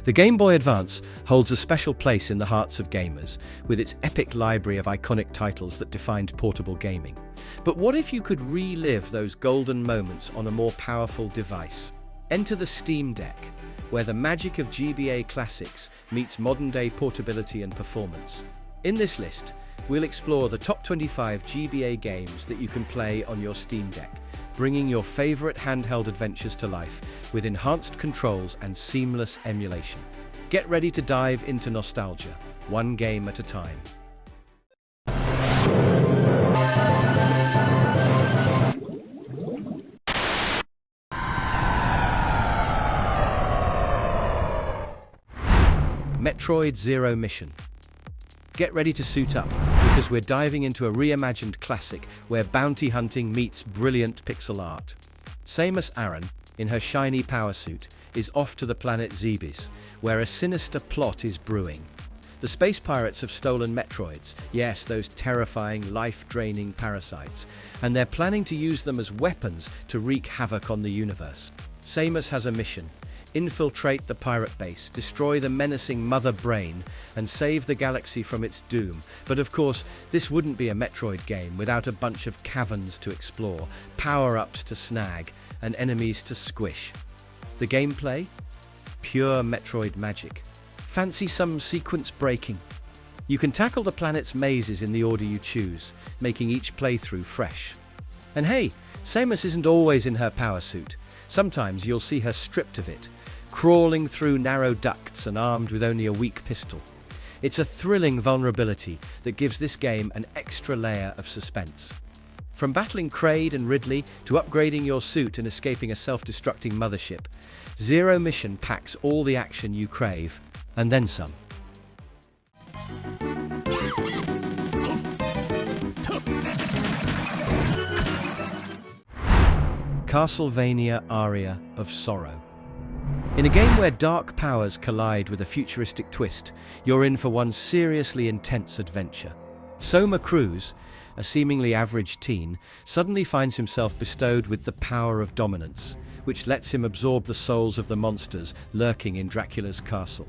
The Game Boy Advance holds a special place in the hearts of gamers, with its epic library of iconic titles that defined portable gaming. But what if you could relive those golden moments on a more powerful device? Enter the Steam Deck, where the magic of GBA classics meets modern-day portability and performance. In this list, we'll explore the top 25 GBA games that you can play on your Steam Deck, bringing your favorite handheld adventures to life with enhanced controls and seamless emulation. Get ready to dive into nostalgia, one game at a time. Metroid Zero Mission. Get ready to suit up, because we're diving into a reimagined classic where bounty hunting meets brilliant pixel art. Samus Aran, in her shiny power suit, is off to the planet Zebes, where a sinister plot is brewing. The space pirates have stolen Metroids, yes, those terrifying, life-draining parasites, and they're planning to use them as weapons to wreak havoc on the universe. Samus has a mission: infiltrate the pirate base, destroy the menacing Mother Brain, and save the galaxy from its doom. But of course, this wouldn't be a Metroid game without a bunch of caverns to explore, power-ups to snag, and enemies to squish. The gameplay? Pure Metroid magic. Fancy some sequence breaking? You can tackle the planet's mazes in the order you choose, making each playthrough fresh. And hey, Samus isn't always in her power suit. Sometimes you'll see her stripped of it, crawling through narrow ducts and armed with only a weak pistol. It's a thrilling vulnerability that gives this game an extra layer of suspense. From battling Kraid and Ridley to upgrading your suit and escaping a self-destructing mothership, Zero Mission packs all the action you crave, and then some. Castlevania Aria of Sorrow. In a game where dark powers collide with a futuristic twist, you're in for one seriously intense adventure. Soma Cruz, a seemingly average teen, suddenly finds himself bestowed with the power of dominance, which lets him absorb the souls of the monsters lurking in Dracula's castle.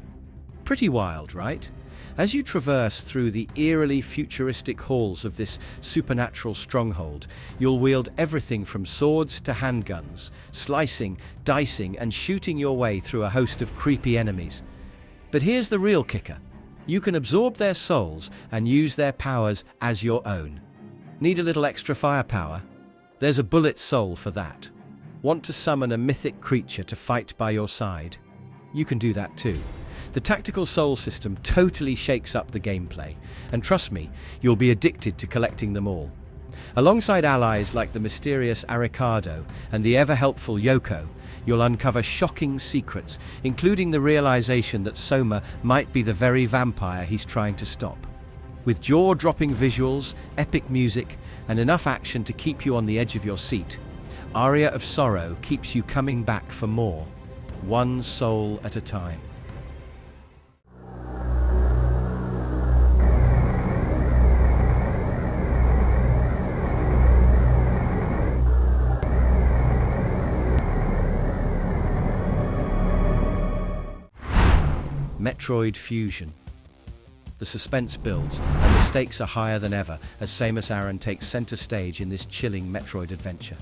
Pretty wild, right? As you traverse through the eerily futuristic halls of this supernatural stronghold, you'll wield everything from swords to handguns, slicing, dicing, and shooting your way through a host of creepy enemies. But here's the real kicker. You can absorb their souls and use their powers as your own. Need a little extra firepower? There's a bullet soul for that. Want to summon a mythic creature to fight by your side? You can do that too. The tactical soul system totally shakes up the gameplay, and trust me, you'll be addicted to collecting them all. Alongside allies like the mysterious Aricado and the ever-helpful Yoko, you'll uncover shocking secrets, including the realization that Soma might be the very vampire he's trying to stop. With jaw-dropping visuals, epic music, and enough action to keep you on the edge of your seat, Aria of Sorrow keeps you coming back for more, one soul at a time. Metroid Fusion. The suspense builds, and the stakes are higher than ever as Samus Aran takes center stage in this chilling Metroid adventure.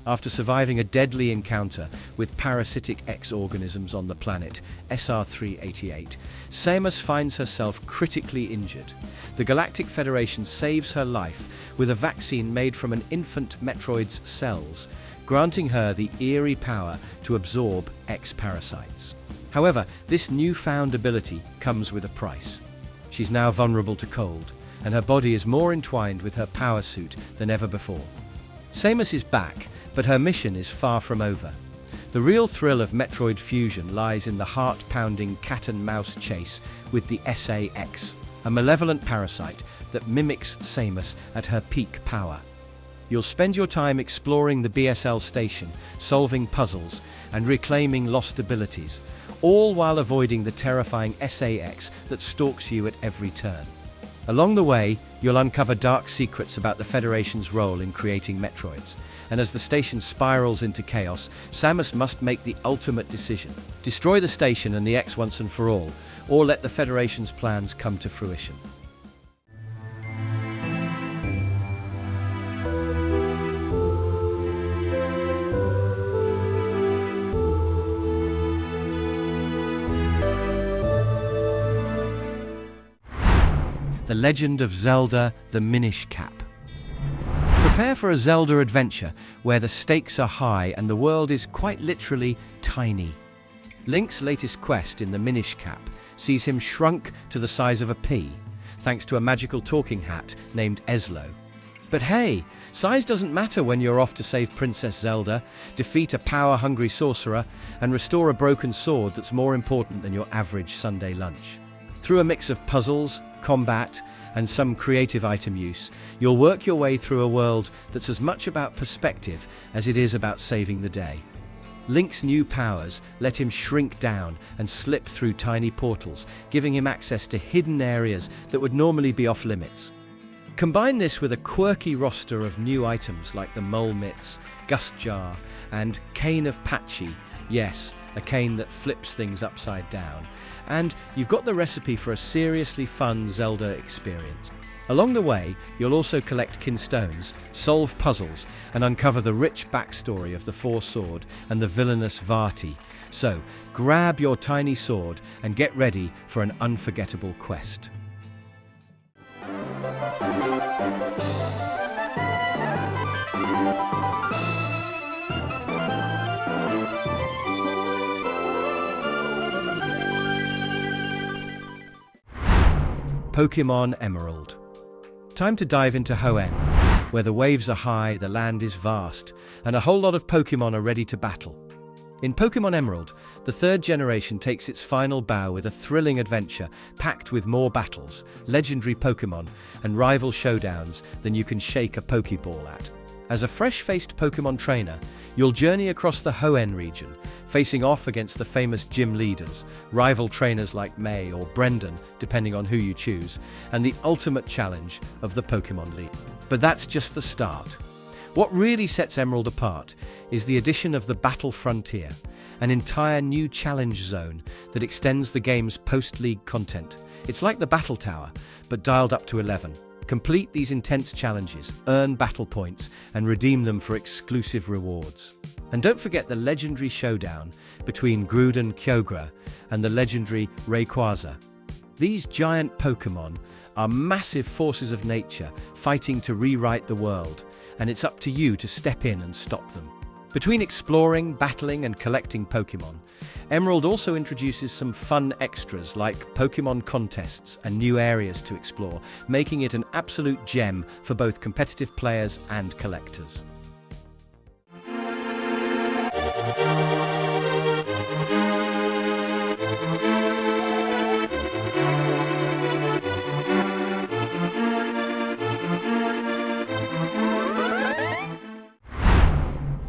After surviving a deadly encounter with parasitic X-organisms on the planet SR-388, Samus finds herself critically injured. The Galactic Federation saves her life with a vaccine made from an infant Metroid's cells, granting her the eerie power to absorb X-parasites. However, this newfound ability comes with a price. She's now vulnerable to cold, and her body is more entwined with her power suit than ever before. Samus is back, but her mission is far from over. The real thrill of Metroid Fusion lies in the heart-pounding cat-and-mouse chase with the SA-X, a malevolent parasite that mimics Samus at her peak power. You'll spend your time exploring the BSL station, solving puzzles, and reclaiming lost abilities, all while avoiding the terrifying SA-X that stalks you at every turn. Along the way, you'll uncover dark secrets about the Federation's role in creating Metroids, and as the station spirals into chaos, Samus must make the ultimate decision. Destroy the station and the X once and for all, or let the Federation's plans come to fruition. The Legend of Zelda, the Minish Cap. Prepare for a Zelda adventure where the stakes are high and the world is quite literally tiny. Link's latest quest in the Minish Cap sees him shrunk to the size of a pea, thanks to a magical talking hat named Eslo. But hey, size doesn't matter when you're off to save Princess Zelda, defeat a power-hungry sorcerer, and restore a broken sword that's more important than your average Sunday lunch. Through a mix of puzzles, combat, and some creative item use, you'll work your way through a world that's as much about perspective as it is about saving the day. Link's new powers let him shrink down and slip through tiny portals, giving him access to hidden areas that would normally be off limits. Combine this with a quirky roster of new items like the Mole Mitts, Gust Jar, and Cane of Patchy. Yes, a cane that flips things upside down. And you've got the recipe for a seriously fun Zelda experience. Along the way, you'll also collect kinstones, solve puzzles, and uncover the rich backstory of the Four-Sword and the villainous Vati. So, grab your tiny sword and get ready for an unforgettable quest. Pokémon Emerald. Time to dive into Hoenn, where the waves are high, the land is vast, and a whole lot of Pokémon are ready to battle. In Pokémon Emerald, the third generation takes its final bow with a thrilling adventure packed with more battles, legendary Pokémon, and rival showdowns than you can shake a Pokéball at. As a fresh-faced Pokémon trainer, you'll journey across the Hoenn region, facing off against the famous gym leaders, rival trainers like May or Brendan, depending on who you choose, and the ultimate challenge of the Pokémon League. But that's just the start. What really sets Emerald apart is the addition of the Battle Frontier, an entire new challenge zone that extends the game's post-league content. It's like the Battle Tower, but dialed up to 11. Complete these intense challenges, earn battle points, and redeem them for exclusive rewards. And don't forget the legendary showdown between Groudon Kyogre and the legendary Rayquaza. These giant Pokémon are massive forces of nature fighting to rewrite the world, and it's up to you to step in and stop them. Between exploring, battling, and collecting Pokémon, Emerald also introduces some fun extras like Pokémon contests and new areas to explore, making it an absolute gem for both competitive players and collectors.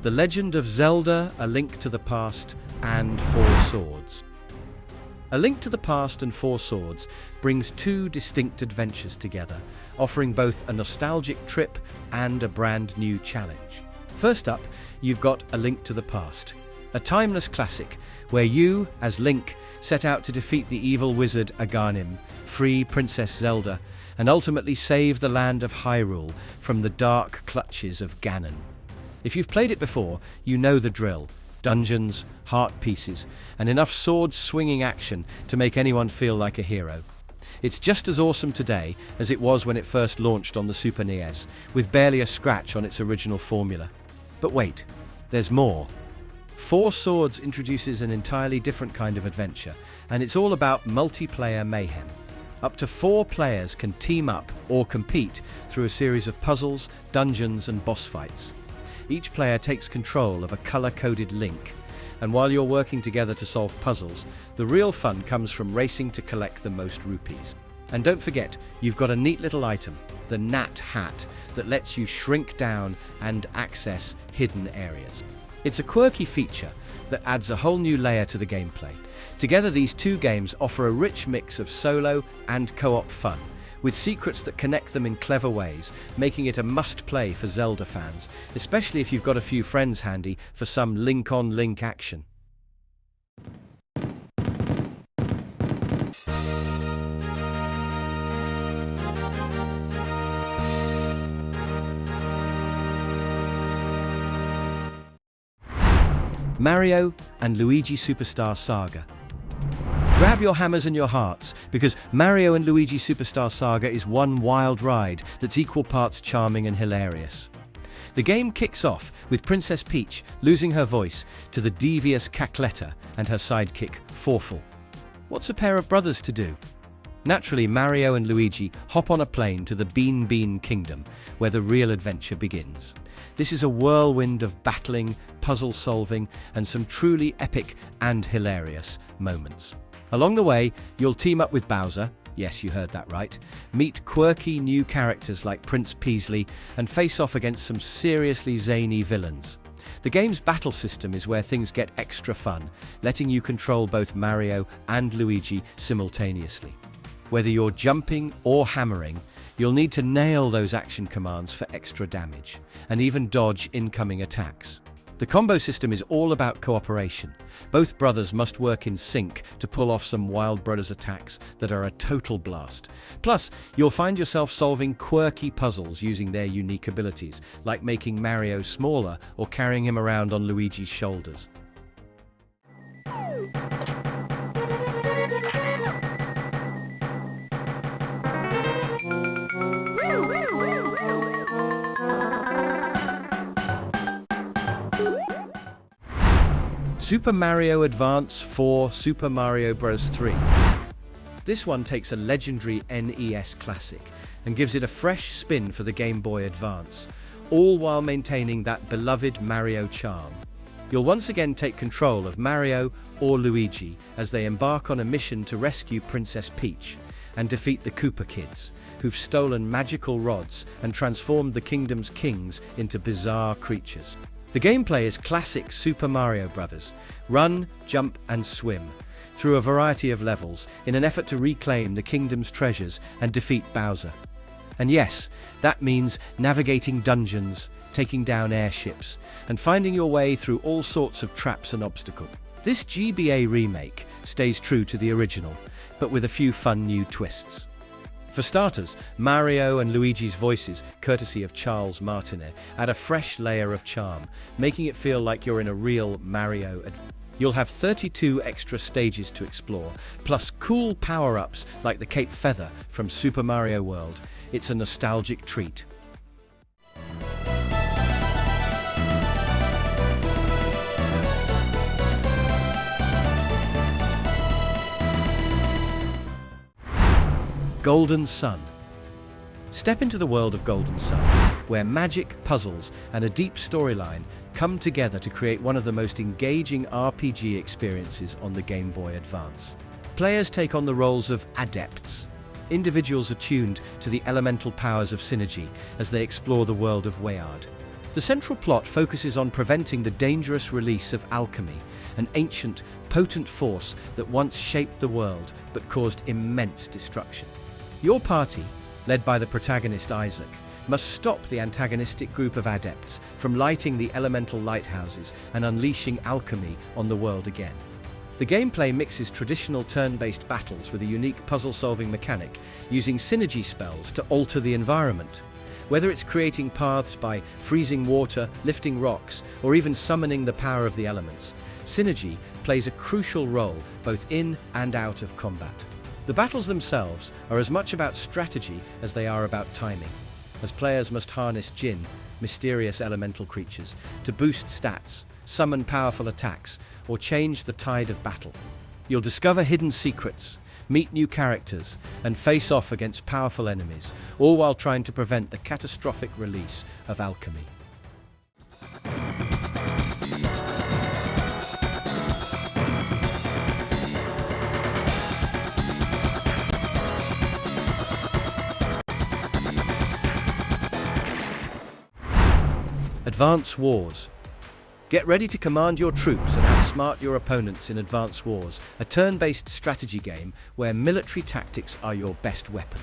The Legend of Zelda, A Link to the Past, and Four Swords. A Link to the Past and Four Swords brings two distinct adventures together, offering both a nostalgic trip and a brand new challenge. First up, you've got A Link to the Past, a timeless classic where you, as Link, set out to defeat the evil wizard Aghanim, free Princess Zelda, and ultimately save the land of Hyrule from the dark clutches of Ganon. If you've played it before, you know the drill. Dungeons, heart pieces, and enough sword-swinging action to make anyone feel like a hero. It's just as awesome today as it was when it first launched on the Super NES, with barely a scratch on its original formula. But wait, there's more. Four Swords introduces an entirely different kind of adventure, and it's all about multiplayer mayhem. Up to 4 players can team up or compete through a series of puzzles, dungeons, and boss fights. Each player takes control of a color-coded Link, and while you're working together to solve puzzles, the real fun comes from racing to collect the most rupees. And don't forget, you've got a neat little item, the Nat Hat, that lets you shrink down and access hidden areas. It's a quirky feature that adds a whole new layer to the gameplay. Together, these two games offer a rich mix of solo and co-op fun, with secrets that connect them in clever ways, making it a must-play for Zelda fans, especially if you've got a few friends handy for some link-on-link action. Mario and Luigi Superstar Saga. Grab your hammers and your hearts, because Mario and Luigi Superstar Saga is one wild ride that's equal parts charming and hilarious. The game kicks off with Princess Peach losing her voice to the devious Cackletta and her sidekick, Forful. What's a pair of brothers to do? Naturally, Mario and Luigi hop on a plane to the Bean Bean Kingdom, where the real adventure begins. This is a whirlwind of battling, puzzle solving, and some truly epic and hilarious moments. Along the way, you'll team up with Bowser, yes, you heard that right, meet quirky new characters like Prince Peasley, and face off against some seriously zany villains. The game's battle system is where things get extra fun, letting you control both Mario and Luigi simultaneously. Whether you're jumping or hammering, you'll need to nail those action commands for extra damage, and even dodge incoming attacks. The combo system is all about cooperation. Both brothers must work in sync to pull off some Wild Brothers attacks that are a total blast. Plus, you'll find yourself solving quirky puzzles using their unique abilities, like making Mario smaller or carrying him around on Luigi's shoulders. Super Mario Advance 4 Super Mario Bros. 3. This one takes a legendary NES classic and gives it a fresh spin for the Game Boy Advance, all while maintaining that beloved Mario charm. You'll once again take control of Mario or Luigi as they embark on a mission to rescue Princess Peach and defeat the Koopa Kids, who've stolen magical rods and transformed the kingdom's kings into bizarre creatures. The gameplay is classic Super Mario Bros. Run, jump, and swim through a variety of levels in an effort to reclaim the kingdom's treasures and defeat Bowser. And yes, that means navigating dungeons, taking down airships, and finding your way through all sorts of traps and obstacles. This GBA remake stays true to the original, but with a few fun new twists. For starters, Mario and Luigi's voices, courtesy of Charles Martinet, add a fresh layer of charm, making it feel like you're in a real Mario adventure. You'll have 32 extra stages to explore, plus cool power-ups like the Cape Feather from Super Mario World. It's a nostalgic treat. Golden Sun. Step into the world of Golden Sun, where magic, puzzles, and a deep storyline come together to create one of the most engaging RPG experiences on the Game Boy Advance. Players take on the roles of adepts, individuals attuned to the elemental powers of synergy as they explore the world of Wayard. The central plot focuses on preventing the dangerous release of alchemy, an ancient, potent force that once shaped the world but caused immense destruction. Your party, led by the protagonist Isaac, must stop the antagonistic group of adepts from lighting the elemental lighthouses and unleashing alchemy on the world again. The gameplay mixes traditional turn-based battles with a unique puzzle-solving mechanic, using synergy spells to alter the environment. Whether it's creating paths by freezing water, lifting rocks, or even summoning the power of the elements, synergy plays a crucial role both in and out of combat. The battles themselves are as much about strategy as they are about timing, as players must harness Jinn, mysterious elemental creatures, to boost stats, summon powerful attacks, or change the tide of battle. You'll discover hidden secrets, meet new characters, and face off against powerful enemies, all while trying to prevent the catastrophic release of alchemy. Advance Wars. Get ready to command your troops and outsmart your opponents in Advance Wars, a turn-based strategy game where military tactics are your best weapon.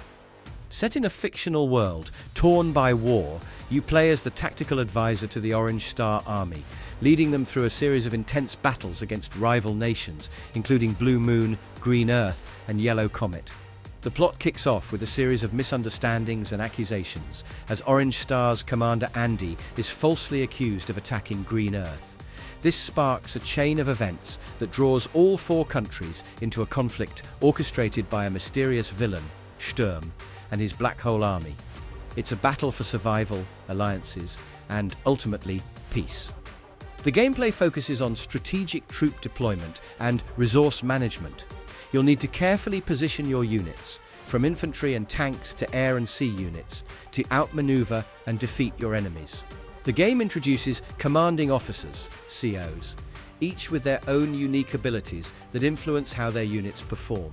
Set in a fictional world, torn by war, you play as the tactical advisor to the Orange Star Army, leading them through a series of intense battles against rival nations, including Blue Moon, Green Earth, and Yellow Comet. The plot kicks off with a series of misunderstandings and accusations, as Orange Star's commander Andy is falsely accused of attacking Green Earth. This sparks a chain of events that draws all four countries into a conflict orchestrated by a mysterious villain, Sturm, and his Black Hole Army. It's a battle for survival, alliances, and, ultimately, peace. The gameplay focuses on strategic troop deployment and resource management. You'll need to carefully position your units, from infantry and tanks to air and sea units, to outmaneuver and defeat your enemies. The game introduces commanding officers, COs, each with their own unique abilities that influence how their units perform.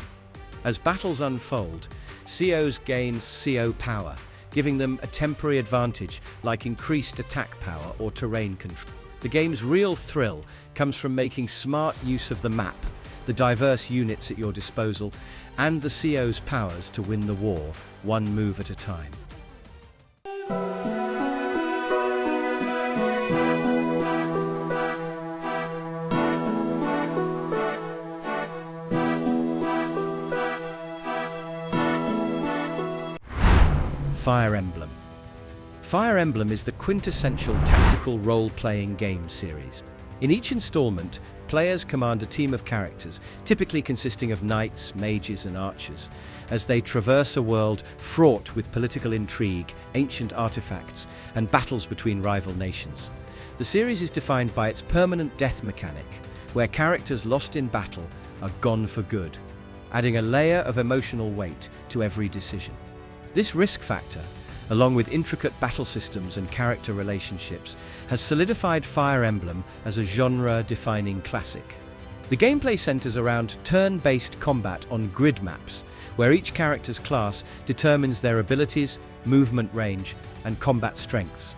As battles unfold, COs gain CO power, giving them a temporary advantage like increased attack power or terrain control. The game's real thrill comes from making smart use of the map, the diverse units at your disposal, and the CO's powers to win the war, one move at a time. Fire Emblem. Fire Emblem is the quintessential tactical role-playing game series. In each installment, players command a team of characters, typically consisting of knights, mages, and archers, as they traverse a world fraught with political intrigue, ancient artifacts, and battles between rival nations. The series is defined by its permanent death mechanic, where characters lost in battle are gone for good, adding a layer of emotional weight to every decision. This risk factor, along with intricate battle systems and character relationships, has solidified Fire Emblem as a genre-defining classic. The gameplay centers around turn-based combat on grid maps, where each character's class determines their abilities, movement range, and combat strengths.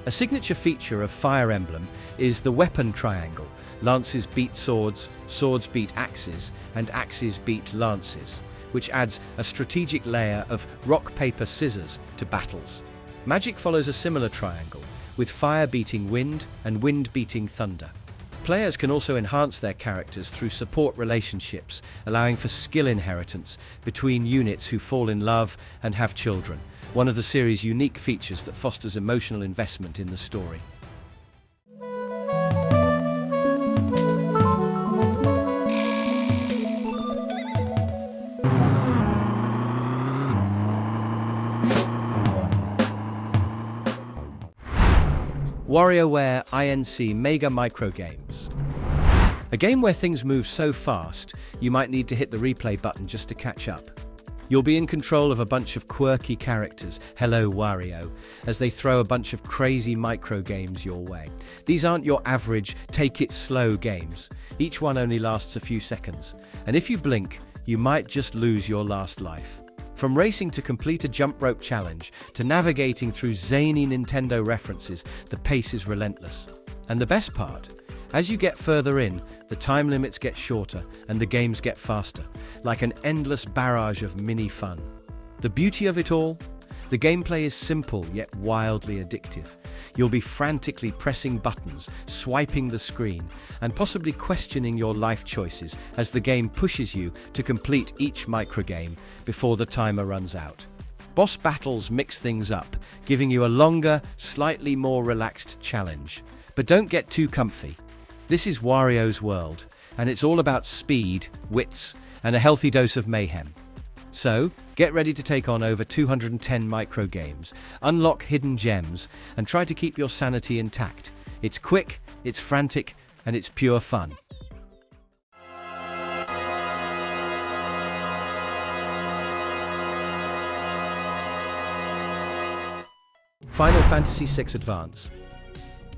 A signature feature of Fire Emblem is the weapon triangle. Lances beat swords, swords beat axes, and axes beat lances, which adds a strategic layer of rock, paper, scissors to battles. Magic follows a similar triangle, with fire beating wind and wind beating thunder. Players can also enhance their characters through support relationships, allowing for skill inheritance between units who fall in love and have children, one of the series' unique features that fosters emotional investment in the story. WarioWare INC Mega Microgames. A game where things move so fast, you might need to hit the replay button just to catch up. You'll be in control of a bunch of quirky characters, hello Wario, as they throw a bunch of crazy microgames your way. These aren't your average, take it slow games. Each one only lasts a few seconds, and if you blink, you might just lose your last life. From racing to complete a jump rope challenge, to navigating through zany Nintendo references, the pace is relentless. And the best part? As you get further in, the time limits get shorter and the games get faster, like an endless barrage of mini fun. The beauty of it all? The gameplay is simple yet wildly addictive. You'll be frantically pressing buttons, swiping the screen, and possibly questioning your life choices as the game pushes you to complete each microgame before the timer runs out. Boss battles mix things up, giving you a longer, slightly more relaxed challenge. But don't get too comfy. This is Wario's world, and it's all about speed, wits, and a healthy dose of mayhem. So, get ready to take on over 210 microgames, unlock hidden gems, and try to keep your sanity intact. It's quick, it's frantic, and it's pure fun. Final Fantasy VI Advance.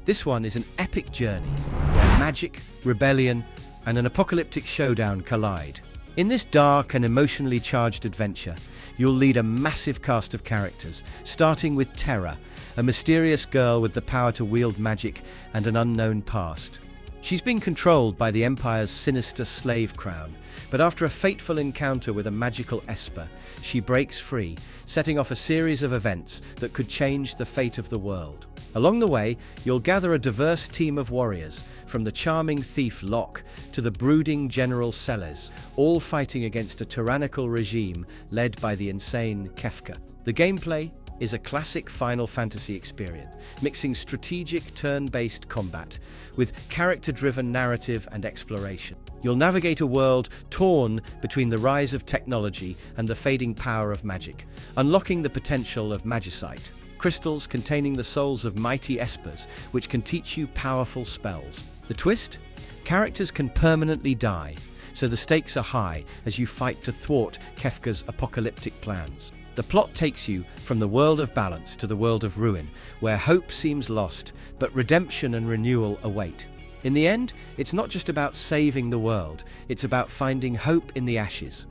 This one is an epic journey where magic, rebellion, and an apocalyptic showdown collide. In this dark and emotionally charged adventure, you'll lead a massive cast of characters, starting with Terra, a mysterious girl with the power to wield magic and an unknown past. She's been controlled by the Empire's sinister slave crown, but after a fateful encounter with a magical Esper, she breaks free, setting off a series of events that could change the fate of the world. Along the way, you'll gather a diverse team of warriors, from the charming thief Locke to the brooding General Celes, all fighting against a tyrannical regime led by the insane Kefka. The gameplay is a classic Final Fantasy experience, mixing strategic turn-based combat with character-driven narrative and exploration. You'll navigate a world torn between the rise of technology and the fading power of magic, unlocking the potential of magicite, crystals containing the souls of mighty espers, which can teach you powerful spells. The twist? Characters can permanently die, so the stakes are high as you fight to thwart Kefka's apocalyptic plans. The plot takes you from the world of balance to the world of ruin, where hope seems lost, but redemption and renewal await. In the end, it's not just about saving the world, it's about finding hope in the ashes.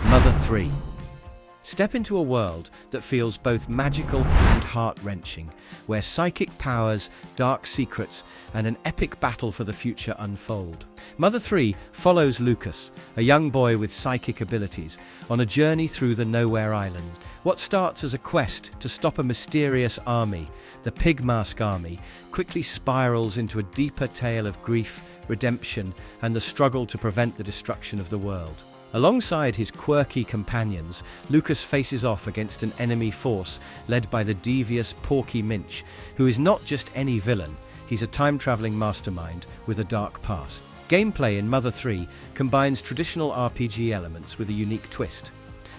Mother 3. Step into a world that feels both magical and heart-wrenching, where psychic powers, dark secrets, and an epic battle for the future unfold. Mother 3 follows Lucas, a young boy with psychic abilities, on a journey through the Nowhere Islands. What starts as a quest to stop a mysterious army, the Pigmask Army, quickly spirals into a deeper tale of grief, redemption, and the struggle to prevent the destruction of the world. Alongside his quirky companions, Lucas faces off against an enemy force led by the devious Porky Minch, who is not just any villain, he's a time-traveling mastermind with a dark past. Gameplay in Mother 3 combines traditional RPG elements with a unique twist.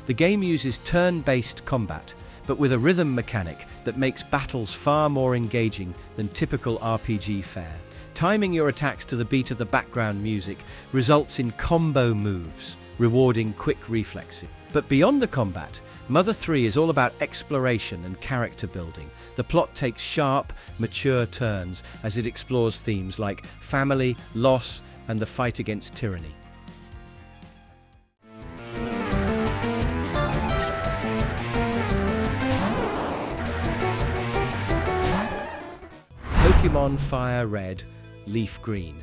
The game uses turn-based combat, but with a rhythm mechanic that makes battles far more engaging than typical RPG fare. Timing your attacks to the beat of the background music results in combo moves, rewarding quick reflexes. But beyond the combat, Mother 3 is all about exploration and character building. The plot takes sharp, mature turns as it explores themes like family, loss, and the fight against tyranny. Pokémon FireRed, LeafGreen.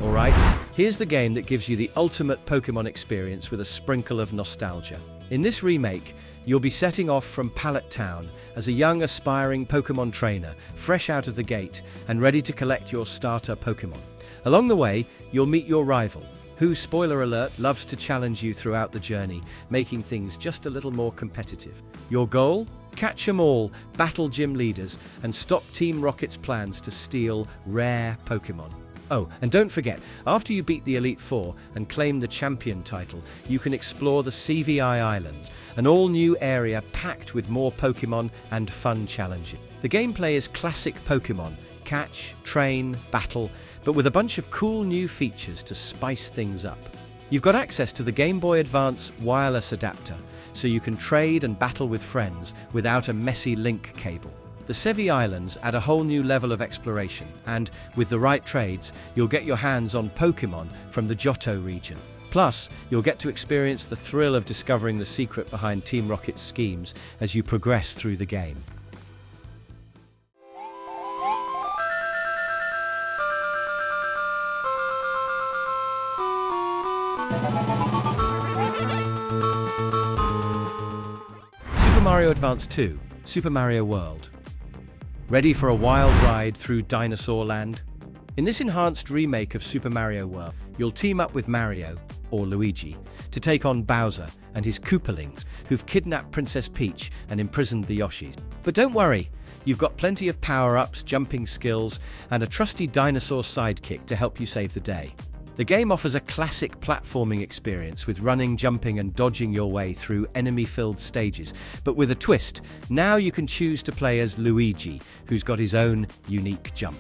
Alright, here's the game that gives you the ultimate Pokémon experience with a sprinkle of nostalgia. In this remake, you'll be setting off from Pallet Town as a young aspiring Pokémon trainer, fresh out of the gate and ready to collect your starter Pokémon. Along the way, you'll meet your rival, who, spoiler alert, loves to challenge you throughout the journey, making things just a little more competitive. Your goal? Catch 'em all, battle gym leaders, and stop Team Rocket's plans to steal rare Pokémon. Oh, and don't forget, after you beat the Elite Four and claim the champion title, you can explore the CVI Islands, an all-new area packed with more Pokémon and fun challenges. The gameplay is classic Pokémon, catch, train, battle, but with a bunch of cool new features to spice things up. You've got access to the Game Boy Advance wireless adapter, so you can trade and battle with friends without a messy link cable. The Sevi Islands add a whole new level of exploration, and with the right trades, you'll get your hands on Pokémon from the Johto region. Plus, you'll get to experience the thrill of discovering the secret behind Team Rocket's schemes as you progress through the game. Super Mario Advance 2, Super Mario World. Ready for a wild ride through Dinosaur Land? In this enhanced remake of Super Mario World, you'll team up with Mario, or Luigi, to take on Bowser and his Koopalings, who've kidnapped Princess Peach and imprisoned the Yoshis. But don't worry, you've got plenty of power-ups, jumping skills, and a trusty dinosaur sidekick to help you save the day. The game offers a classic platforming experience with running, jumping, and dodging your way through enemy-filled stages. But with a twist, now you can choose to play as Luigi, who's got his own unique jump.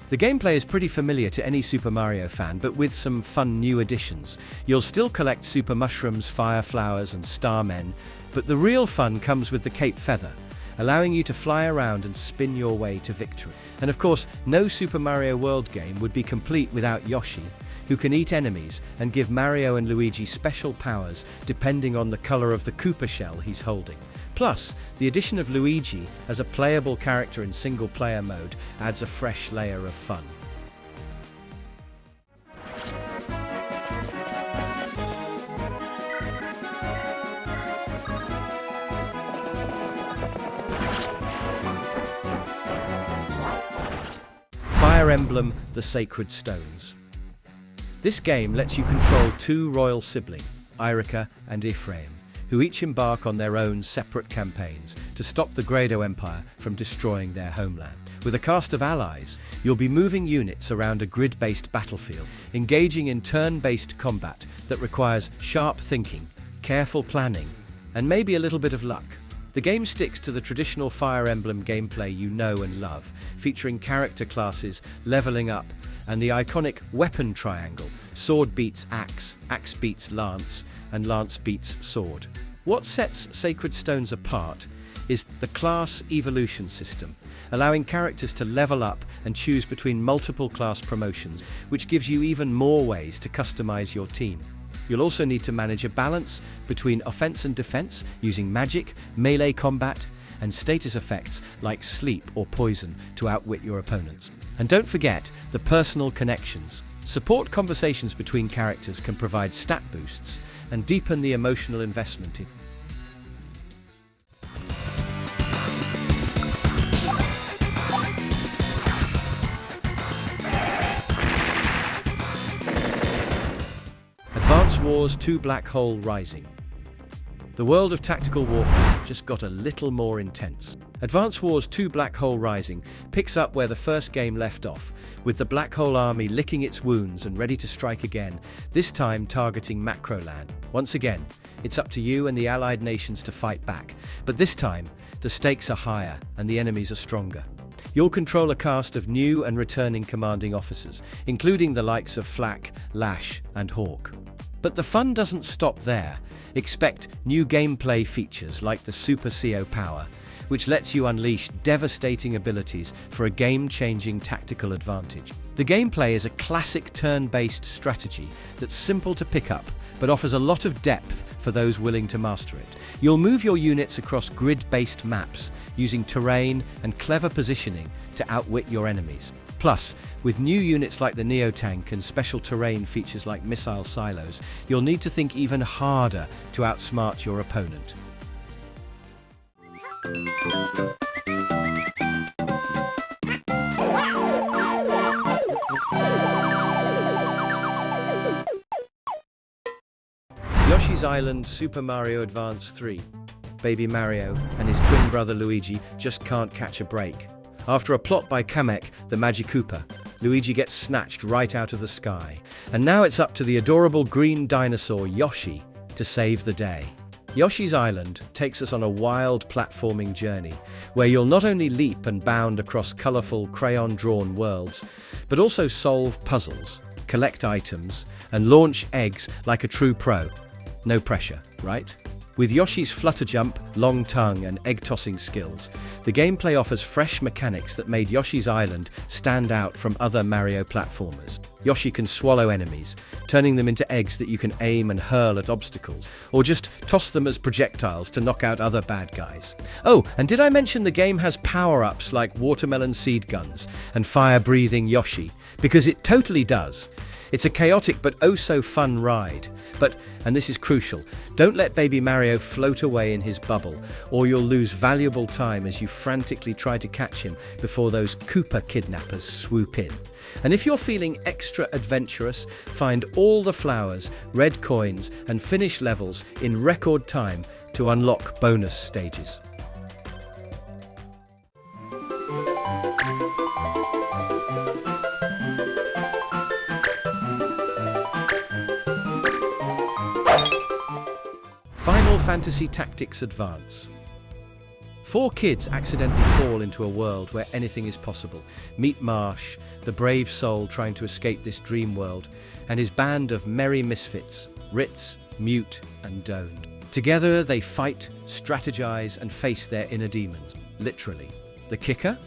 The gameplay is pretty familiar to any Super Mario fan, but with some fun new additions. You'll still collect Super Mushrooms, Fire Flowers, and Starmen, but the real fun comes with the Cape Feather, allowing you to fly around and spin your way to victory. And of course, no Super Mario World game would be complete without Yoshi, who can eat enemies and give Mario and Luigi special powers depending on the color of the Koopa shell he's holding. Plus, the addition of Luigi as a playable character in single-player mode adds a fresh layer of fun. Fire Emblem: The Sacred Stones. This game lets you control two royal siblings, Irika and Ephraim, who each embark on their own separate campaigns to stop the Grado Empire from destroying their homeland. With a cast of allies, you'll be moving units around a grid-based battlefield, engaging in turn-based combat that requires sharp thinking, careful planning, and maybe a little bit of luck. The game sticks to the traditional Fire Emblem gameplay you know and love, featuring character classes, leveling up, and the iconic weapon triangle: sword beats axe, axe beats lance, and lance beats sword. What sets Sacred Stones apart is the class evolution system, allowing characters to level up and choose between multiple class promotions, which gives you even more ways to customize your team. You'll also need to manage a balance between offense and defense, using magic, melee combat, and status effects like sleep or poison to outwit your opponents. And don't forget the personal connections. Support conversations between characters can provide stat boosts and deepen the emotional investment in. Advance Wars 2: Black Hole Rising. The world of tactical warfare just got a little more intense. Advance Wars 2: Black Hole Rising picks up where the first game left off, with the Black Hole Army licking its wounds and ready to strike again, this time targeting Microgames Land. Once again, it's up to you and the allied nations to fight back, but this time, the stakes are higher and the enemies are stronger. You'll control a cast of new and returning commanding officers, including the likes of Flak, Lash, and Hawk. But the fun doesn't stop there. Expect new gameplay features like the Super CO power, which lets you unleash devastating abilities for a game-changing tactical advantage. The gameplay is a classic turn-based strategy that's simple to pick up, but offers a lot of depth for those willing to master it. You'll move your units across grid-based maps, using terrain and clever positioning to outwit your enemies. Plus, with new units like the Neo-Tank and special terrain features like missile silos, you'll need to think even harder to outsmart your opponent. Yoshi's Island: Super Mario Advance 3. Baby Mario and his twin brother Luigi just can't catch a break. After a plot by Kamek, the Magic Koopa, Luigi gets snatched right out of the sky. And now it's up to the adorable green dinosaur Yoshi to save the day. Yoshi's Island takes us on a wild platforming journey, where you'll not only leap and bound across colourful crayon-drawn worlds, but also solve puzzles, collect items, and launch eggs like a true pro. No pressure, right? With Yoshi's flutter jump, long tongue, and egg-tossing skills, the gameplay offers fresh mechanics that made Yoshi's Island stand out from other Mario platformers. Yoshi can swallow enemies, turning them into eggs that you can aim and hurl at obstacles, or just toss them as projectiles to knock out other bad guys. Oh, and did I mention the game has power-ups like watermelon seed guns and fire-breathing Yoshi? Because it totally does. It's a chaotic but oh-so-fun ride. But, and this is crucial, don't let Baby Mario float away in his bubble, or you'll lose valuable time as you frantically try to catch him before those Koopa kidnappers swoop in. And if you're feeling extra adventurous, find all the flowers, red coins, and finish levels in record time to unlock bonus stages. Final Fantasy Tactics Advance. 4 kids accidentally fall into a world where anything is possible. Meet Marsh, the brave soul trying to escape this dream world, and his band of merry misfits, Ritz, Mute, and Doned. Together they fight, strategize, and face their inner demons. literally. The kicker?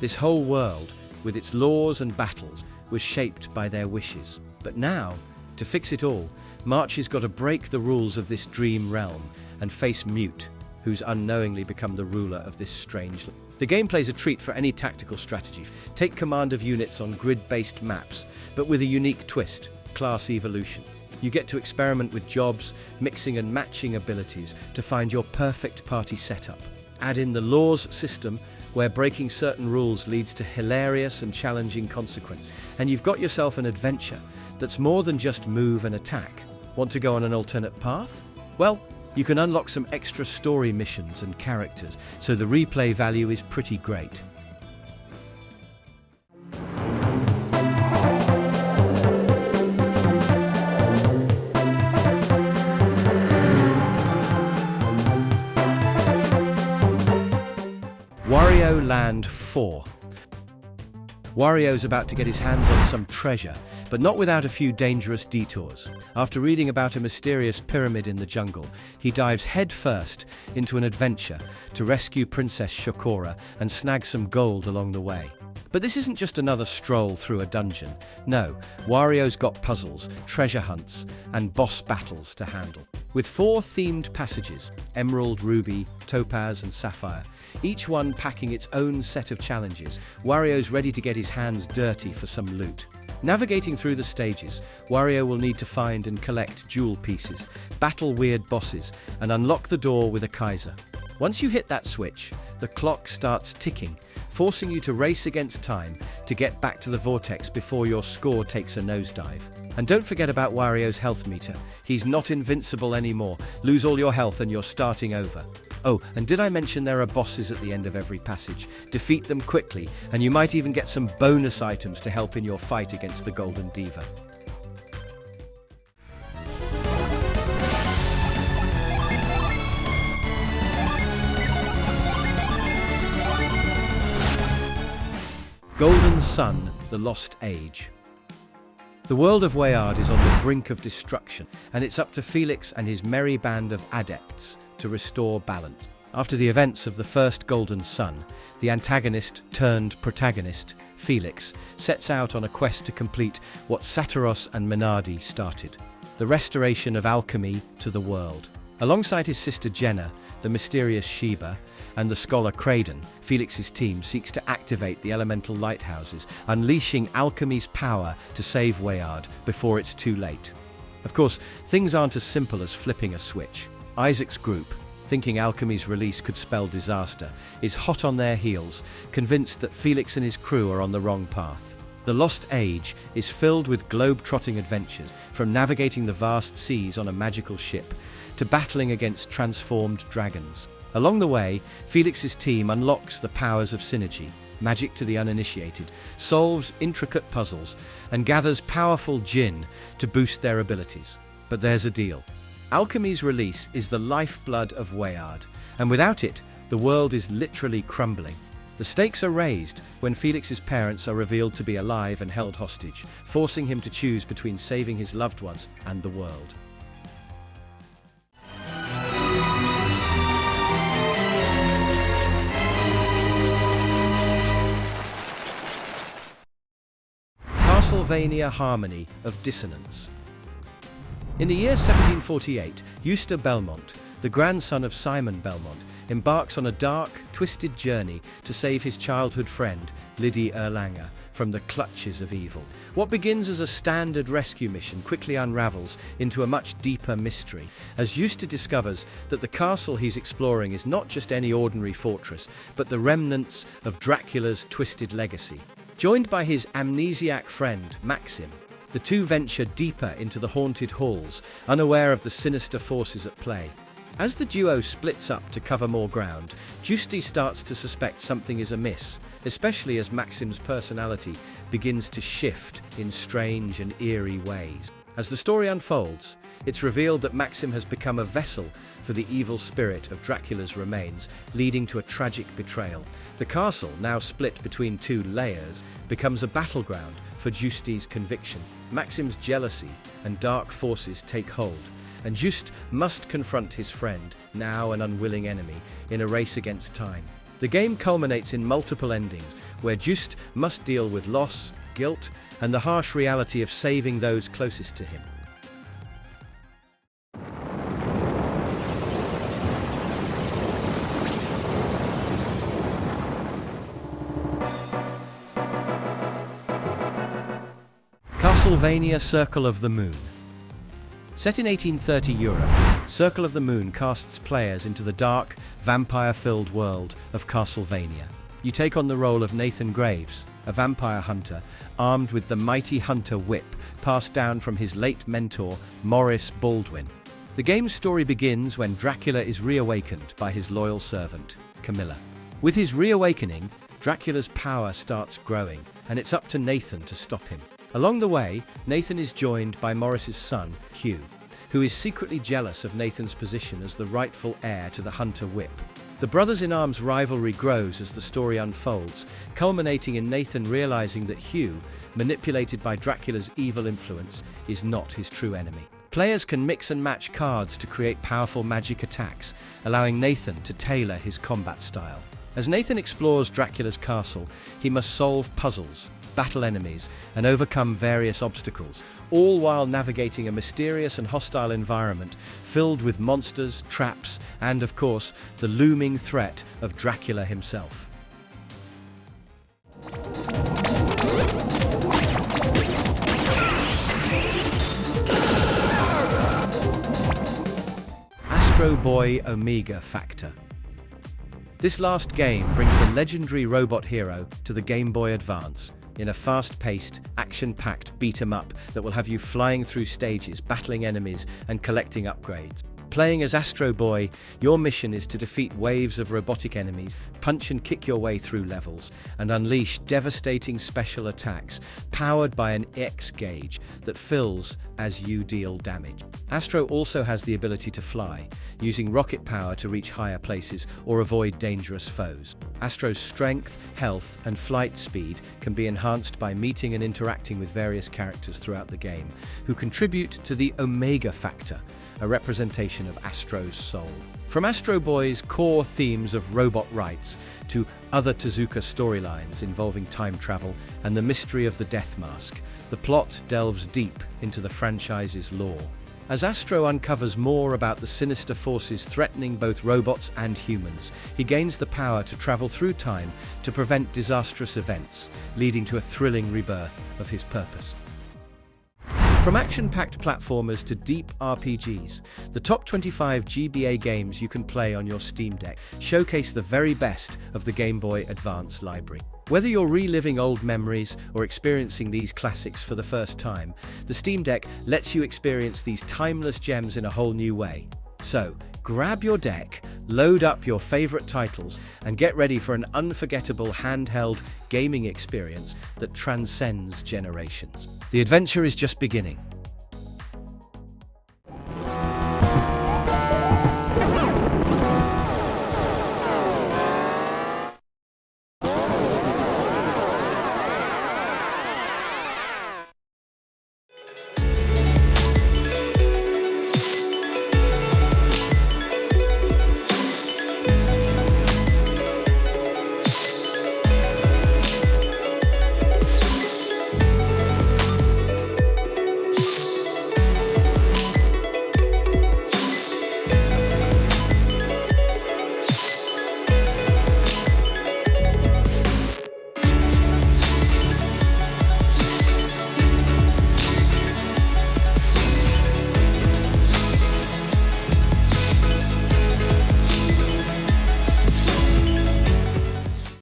This whole world, with its laws and battles, was shaped by their wishes. But now, to fix it all, March has got to break the rules of this dream realm and face Mute, who's unknowingly become the ruler of this strange land. The gameplay's a treat for any tactical strategy. Take command of units on grid-based maps, but with a unique twist, class evolution. You get to experiment with jobs, mixing and matching abilities to find your perfect party setup. Add in the laws system, where breaking certain rules leads to hilarious and challenging consequences. And you've got yourself an adventure that's more than just move and attack. Want to go on an alternate path? Well, you can unlock some extra story missions and characters, so the replay value is pretty great. Wario Land 4. Wario's about to get his hands on some treasure, but not without a few dangerous detours. After reading about a mysterious pyramid in the jungle, he dives headfirst into an adventure to rescue Princess Shokora and snag some gold along the way. But this isn't just another stroll through a dungeon. No, Wario's got puzzles, treasure hunts, and boss battles to handle. With 4 themed passages, Emerald, Ruby, Topaz, and Sapphire, each one packing its own set of challenges, Wario's ready to get his hands dirty for some loot. Navigating through the stages, Wario will need to find and collect jewel pieces, battle weird bosses, and unlock the door with a Kaiser. Once you hit that switch, the clock starts ticking, forcing you to race against time to get back to the vortex before your score takes a nosedive. And don't forget about Wario's health meter. He's not invincible anymore. Lose all your health and you're starting over. Oh, and did I mention there are bosses at the end of every passage? Defeat them quickly, and you might even get some bonus items to help in your fight against the Golden Diva. Golden Sun, The Lost Age. The world of Wayard is on the brink of destruction, and it's up to Felix and his merry band of adepts to restore balance. After the events of the first Golden Sun, the antagonist turned protagonist, Felix, sets out on a quest to complete what Saturos and Menardi started, the restoration of alchemy to the world. Alongside his sister Jenna, the mysterious Sheba, and the scholar Craydon, Felix's team seeks to activate the elemental lighthouses, unleashing alchemy's power to save Wayard before it's too late. Of course, things aren't as simple as flipping a switch. Isaac's group, thinking alchemy's release could spell disaster, is hot on their heels, convinced that Felix and his crew are on the wrong path. The Lost Age is filled with globe-trotting adventures, from navigating the vast seas on a magical ship to battling against transformed dragons. Along the way, Felix's team unlocks the powers of synergy, magic to the uninitiated, solves intricate puzzles, and gathers powerful djinn to boost their abilities. But there's a deal. Alchemy's release is the lifeblood of Wayard, and without it, the world is literally crumbling. The stakes are raised when Felix's parents are revealed to be alive and held hostage, forcing him to choose between saving his loved ones and the world. Castlevania Harmony of Dissonance. In the year 1748, Eustace Belmont, the grandson of Simon Belmont, embarks on a dark, twisted journey to save his childhood friend, Lydie Erlanger, from the clutches of evil. What begins as a standard rescue mission quickly unravels into a much deeper mystery, as Eustace discovers that the castle he's exploring is not just any ordinary fortress, but the remnants of Dracula's twisted legacy. Joined by his amnesiac friend, Maxim, the two venture deeper into the haunted halls, unaware of the sinister forces at play. As the duo splits up to cover more ground, Justy starts to suspect something is amiss, especially as Maxim's personality begins to shift in strange and eerie ways. As the story unfolds, it's revealed that Maxim has become a vessel for the evil spirit of Dracula's remains, leading to a tragic betrayal. The castle, now split between two layers, becomes a battleground for Justy's conviction. Maxim's jealousy and dark forces take hold, and Just must confront his friend, now an unwilling enemy, in a race against time. The game culminates in multiple endings, where Just must deal with loss, guilt, and the harsh reality of saving those closest to him. Castlevania Circle of the Moon. Set in 1830 Europe, Circle of the Moon casts players into the dark, vampire-filled world of Castlevania. You take on the role of Nathan Graves, a vampire hunter, armed with the mighty hunter whip passed down from his late mentor, Maurice Baldwin. The game's story begins when Dracula is reawakened by his loyal servant, Camilla. With his reawakening, Dracula's power starts growing, and it's up to Nathan to stop him. Along the way, Nathan is joined by Maurice's son, Hugh, who is secretly jealous of Nathan's position as the rightful heir to the Hunter Whip. The brothers-in-arms rivalry grows as the story unfolds, culminating in Nathan realizing that Hugh, manipulated by Dracula's evil influence, is not his true enemy. Players can mix and match cards to create powerful magic attacks, allowing Nathan to tailor his combat style. As Nathan explores Dracula's castle, he must solve puzzles, battle enemies, and overcome various obstacles, all while navigating a mysterious and hostile environment filled with monsters, traps, and, of course, the looming threat of Dracula himself. Astro Boy Omega Factor. This last game brings the legendary robot hero to the Game Boy Advance, in a fast-paced, action-packed beat-em-up that will have you flying through stages, battling enemies, and collecting upgrades. Playing as Astro Boy, your mission is to defeat waves of robotic enemies, punch and kick your way through levels, and unleash devastating special attacks powered by an X gauge that fills as you deal damage. Astro also has the ability to fly, using rocket power to reach higher places or avoid dangerous foes. Astro's strength, health, and flight speed can be enhanced by meeting and interacting with various characters throughout the game, who contribute to the Omega Factor, a representation of Astro's soul. From Astro Boy's core themes of robot rights to other Tezuka storylines involving time travel and the mystery of the Death Mask, the plot delves deep into the franchise's lore. As Astro uncovers more about the sinister forces threatening both robots and humans, he gains the power to travel through time to prevent disastrous events, leading to a thrilling rebirth of his purpose. From action-packed platformers to deep RPGs, the top 25 GBA games you can play on your Steam Deck showcase the very best of the Game Boy Advance library. Whether you're reliving old memories or experiencing these classics for the first time, the Steam Deck lets you experience these timeless gems in a whole new way. So, grab your deck, load up your favorite titles, and get ready for an unforgettable handheld gaming experience that transcends generations. The adventure is just beginning.